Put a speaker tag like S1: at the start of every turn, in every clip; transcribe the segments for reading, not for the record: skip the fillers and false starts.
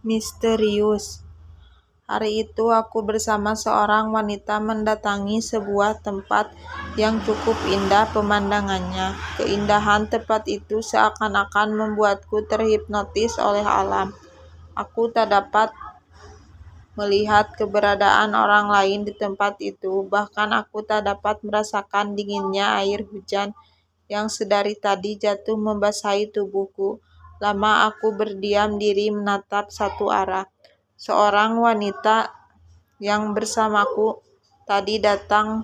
S1: misterius. Hari itu aku bersama seorang wanita mendatangi sebuah tempat yang cukup indah pemandangannya. Keindahan tempat itu seakan-akan membuatku terhipnotis oleh alam. Aku tak dapat melihat keberadaan orang lain di tempat itu, bahkan aku tak dapat merasakan dinginnya air hujan yang sedari tadi jatuh membasahi tubuhku. Lama aku berdiam diri menatap satu arah. Seorang wanita yang bersamaku tadi datang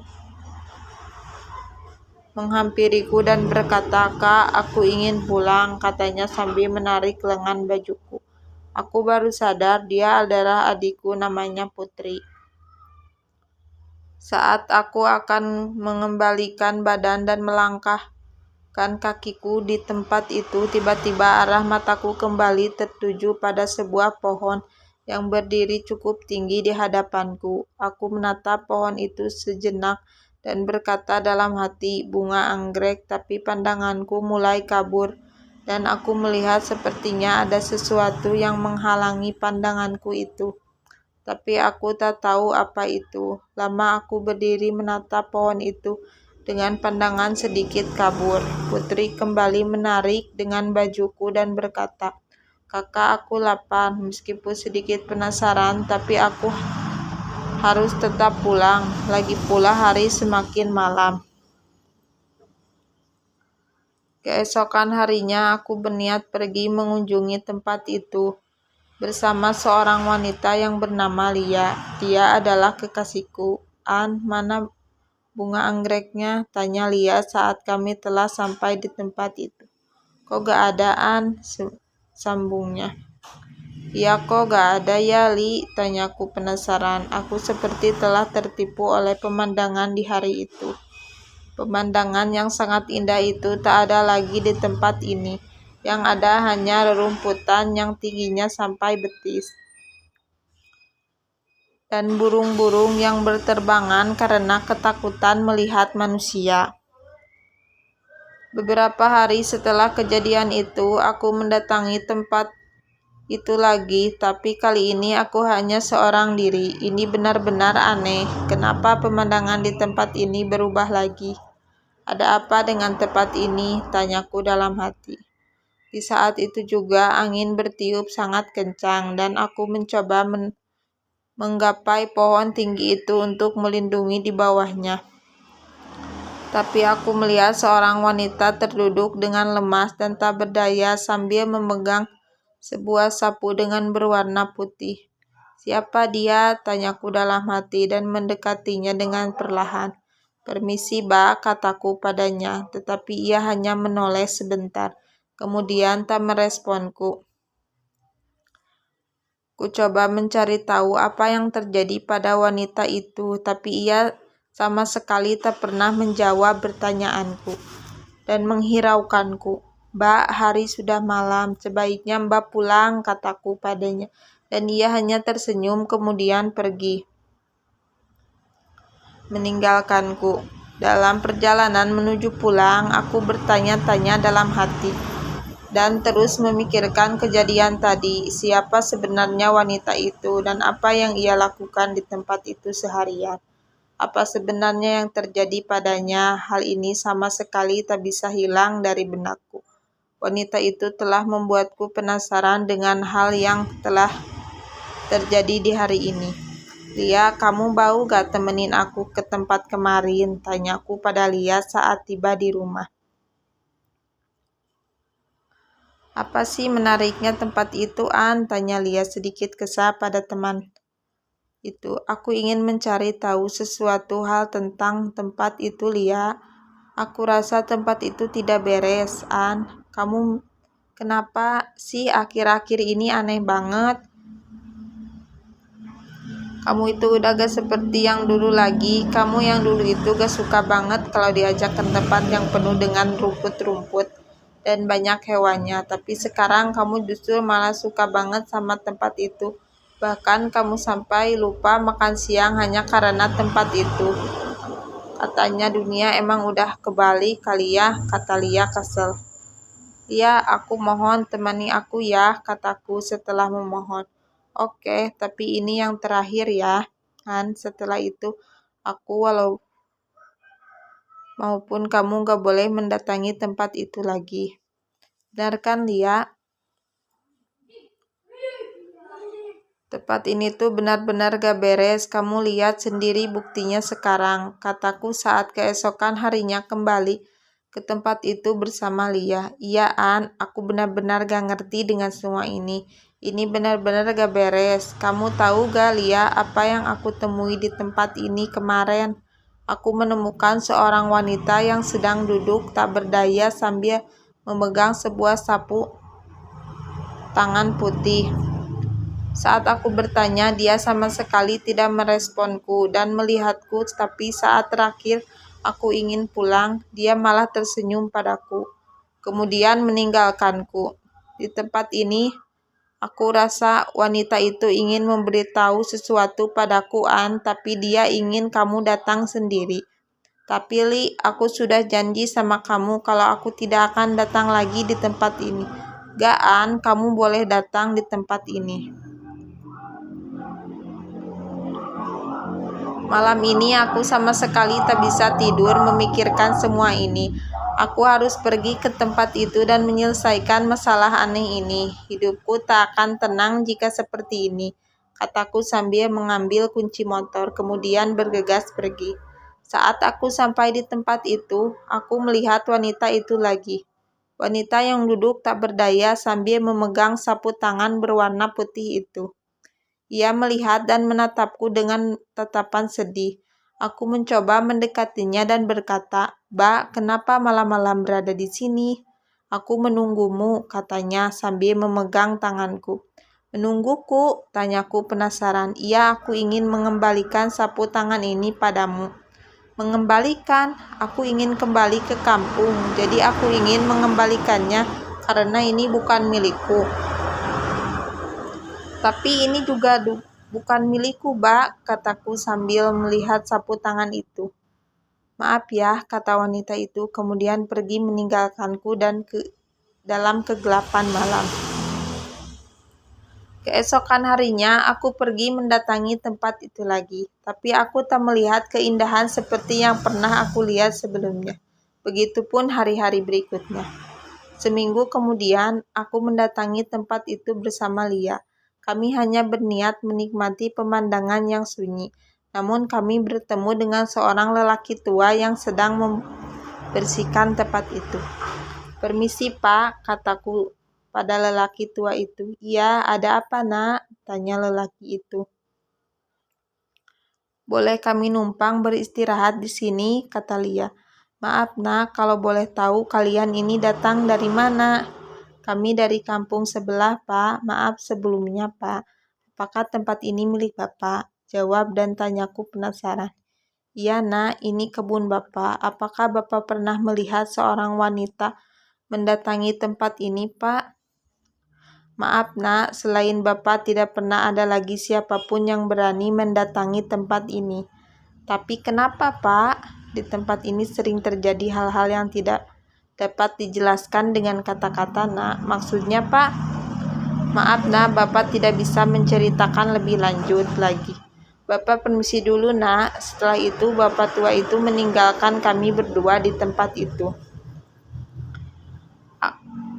S1: menghampiriku dan berkata, "Kak, aku ingin pulang," katanya sambil menarik lengan bajuku. Aku baru sadar dia adalah adikku, namanya Putri. Saat aku akan mengembalikan badan dan melangkahkan kakiku di tempat itu, tiba-tiba arah mataku kembali tertuju pada sebuah pohon yang berdiri cukup tinggi di hadapanku. Aku menatap pohon itu sejenak dan berkata dalam hati, "Bunga anggrek," tapi pandanganku mulai kabur dan aku melihat sepertinya ada sesuatu yang menghalangi pandanganku itu. Tapi aku tak tahu apa itu. Lama aku berdiri menatap pohon itu dengan pandangan sedikit kabur. Putri kembali menarik dengan bajuku dan berkata, "Kakak, aku lapar." Meskipun sedikit penasaran, tapi aku harus tetap pulang. Lagi pula hari semakin malam. Keesokan harinya aku berniat pergi mengunjungi tempat itu bersama seorang wanita yang bernama Lia. Dia adalah kekasihku. "An, mana bunga anggreknya?" tanya Lia saat kami telah sampai di tempat itu. "Kok gak ada, An?" sambungnya. "Iya, kok gak ada ya, Li?" tanyaku penasaran. Aku seperti telah tertipu oleh pemandangan di hari itu. Pemandangan yang sangat indah itu tak ada lagi di tempat ini. Yang ada hanya rerumputan yang tingginya sampai betis dan burung-burung yang berterbangan karena ketakutan melihat manusia. Beberapa hari setelah kejadian itu, aku mendatangi tempat itu lagi, tapi kali ini aku hanya seorang diri. Ini benar-benar aneh. Kenapa pemandangan di tempat ini berubah lagi? Ada apa dengan tempat ini? Tanyaku dalam hati. Di saat itu juga angin bertiup sangat kencang dan aku mencoba menggapai pohon tinggi itu untuk melindungi di bawahnya. Tapi aku melihat seorang wanita terduduk dengan lemas dan tak berdaya sambil memegang sebuah sapu dengan berwarna putih. "Siapa dia?" tanyaku dalam hati dan mendekatinya dengan perlahan. "Permisi, Mbak," kataku padanya, tetapi ia hanya menoleh sebentar. Kemudian tak meresponku. Ku coba mencari tahu apa yang terjadi pada wanita itu, tapi ia sama sekali tak pernah menjawab pertanyaanku dan menghiraukanku. "Mbak, hari sudah malam, sebaiknya Mbak pulang," kataku padanya, dan ia hanya tersenyum kemudian pergi, meninggalkanku. Dalam perjalanan menuju pulang, aku bertanya-tanya dalam hati dan terus memikirkan kejadian tadi. Siapa sebenarnya wanita itu dan apa yang ia lakukan di tempat itu seharian? Apa sebenarnya yang terjadi padanya? Hal ini sama sekali tak bisa hilang dari benakku. Wanita itu telah membuatku penasaran dengan hal yang telah terjadi di hari ini. "Lia, kamu mau gak temenin aku ke tempat kemarin?" tanyaku pada Lia saat tiba di rumah. "Apa sih menariknya tempat itu, An?" tanya Lia sedikit kesal pada teman itu. "Aku ingin mencari tahu sesuatu hal tentang tempat itu, Lia. Aku rasa tempat itu tidak beres, An. Kamu kenapa sih akhir-akhir ini aneh banget? Kamu itu udah gak seperti yang dulu lagi. Kamu yang dulu itu gak suka banget kalau diajak ke tempat yang penuh dengan rumput-rumput dan banyak hewannya. Tapi sekarang kamu justru malah suka banget sama tempat itu. Bahkan kamu sampai lupa makan siang hanya karena tempat itu. Katanya dunia emang udah kebalik kali ya," kata Lia kesel. "Lia, aku mohon temani aku ya," kataku setelah memohon. Oke, tapi ini yang terakhir ya. Kan setelah itu aku maupun kamu gak boleh mendatangi tempat itu lagi. Benar kan, Lia? Tempat ini tuh benar-benar gak beres, kamu lihat sendiri buktinya sekarang, kataku saat keesokan harinya kembali ke tempat itu bersama Lia. Iya An, aku benar-benar gak ngerti dengan semua ini. Ini benar-benar gak beres. Kamu tahu gak Lia apa yang aku temui di tempat ini kemarin? Aku menemukan seorang wanita yang sedang duduk tak berdaya sambil memegang sebuah sapu tangan putih. Saat aku bertanya, dia sama sekali tidak meresponku dan melihatku, tapi saat terakhir aku ingin pulang, dia malah tersenyum padaku, kemudian meninggalkanku. Di tempat ini, aku rasa wanita itu ingin memberitahu sesuatu padaku, An, tapi dia ingin kamu datang sendiri. Tapi Li, aku sudah janji sama kamu kalau aku tidak akan datang lagi di tempat ini. Gak An, kamu boleh datang di tempat ini. Malam ini aku sama sekali tak bisa tidur memikirkan semua ini. Aku harus pergi ke tempat itu dan menyelesaikan masalah aneh ini. Hidupku tak akan tenang jika seperti ini, kataku sambil mengambil kunci motor, kemudian bergegas pergi. Saat aku sampai di tempat itu, aku melihat wanita itu lagi. Wanita yang duduk tak berdaya sambil memegang sapu tangan berwarna putih itu. Ia melihat dan menatapku dengan tatapan sedih. Aku mencoba mendekatinya dan berkata, "Mbak, kenapa malam-malam berada di sini?" "Aku menunggumu," katanya sambil memegang tanganku. "Menungguku?" tanyaku penasaran. "Iya, aku ingin mengembalikan sapu tangan ini padamu." "Mengembalikan? Aku ingin kembali ke kampung, jadi aku ingin mengembalikannya karena ini bukan milikku." "Tapi ini juga bukan milikku, Mbak," kataku sambil melihat sapu tangan itu. "Maaf ya," kata wanita itu, kemudian pergi meninggalkanku dan dalam kegelapan malam. Keesokan harinya, aku pergi mendatangi tempat itu lagi, tapi aku tak melihat keindahan seperti yang pernah aku lihat sebelumnya. Begitupun hari-hari berikutnya. Seminggu kemudian, aku mendatangi tempat itu bersama Lia. Kami hanya berniat menikmati pemandangan yang sunyi. Namun kami bertemu dengan seorang lelaki tua yang sedang membersihkan tempat itu. "Permisi Pak," kataku pada lelaki tua itu. "Iya, ada apa Nak?" tanya lelaki itu. "Boleh kami numpang beristirahat di sini?" kata Lia. "Maaf Nak, kalau boleh tahu kalian ini datang dari mana?" "Kami dari kampung sebelah, Pak. Maaf sebelumnya, Pak. Apakah tempat ini milik Bapak?" jawab dan tanyaku penasaran. "Iya, Nak, ini kebun Bapak. Apakah Bapak pernah melihat seorang wanita mendatangi tempat ini, Pak?" "Maaf, Nak, selain Bapak tidak pernah ada lagi siapapun yang berani mendatangi tempat ini." "Tapi kenapa, Pak? Di tempat ini sering terjadi hal-hal yang tidak dapat dijelaskan dengan kata-kata, Nak." "Maksudnya, Pak?" "Maaf, Nak, Bapak tidak bisa menceritakan lebih lanjut lagi." "Bapak permisi dulu, Nak." Setelah itu, bapak tua itu meninggalkan kami berdua di tempat itu.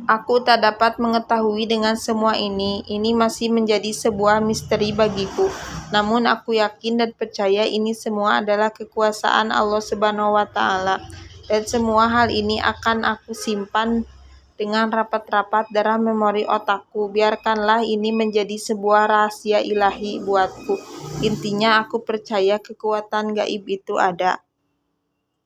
S1: Aku tak dapat mengetahui dengan semua ini. Ini masih menjadi sebuah misteri bagiku. Namun aku yakin dan percaya ini semua adalah kekuasaan Allah Subhanahu wa Ta'ala. Dan semua hal ini akan aku simpan dengan rapat-rapat dalam memori otakku. Biarkanlah ini menjadi sebuah rahasia ilahi buatku. Intinya aku percaya kekuatan gaib itu ada.